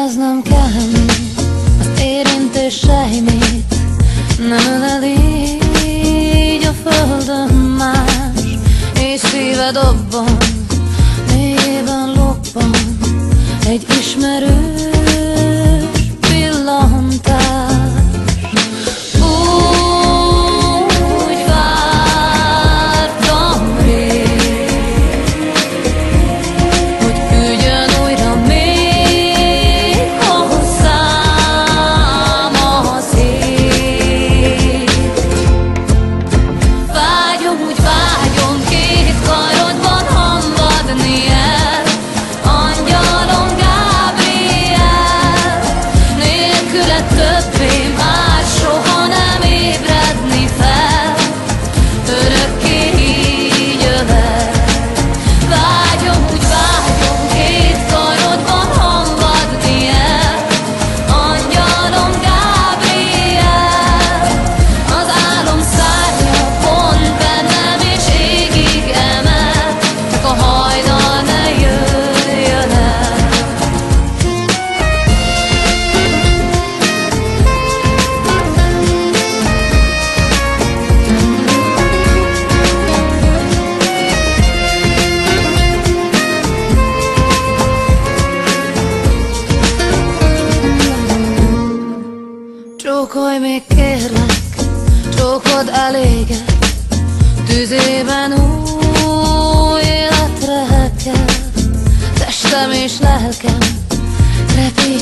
az nem kell semmi, az érintés semmit nem öleli így a földön más, és szíve dobban, mélyében loppan egy ismerős pillantás. Úgy vártam rég, hogy küldjön újra még hozzám a szél. Vágyom, úgy vágyom, két karodban hamvadni el, angyalom Gábriel, nélküle többé már soha nem ébredni fel, örökké így ölel. Vágyom, úgy vágyom, két karodban hamvadni el, angyalom Gábriel, az álom szárnya pont bennem és égig emel, csak a hajnal ne jöjjön el. Csókolj még kérlek, csókod eléget, tüzében új életre kell, testem és lelkem repít.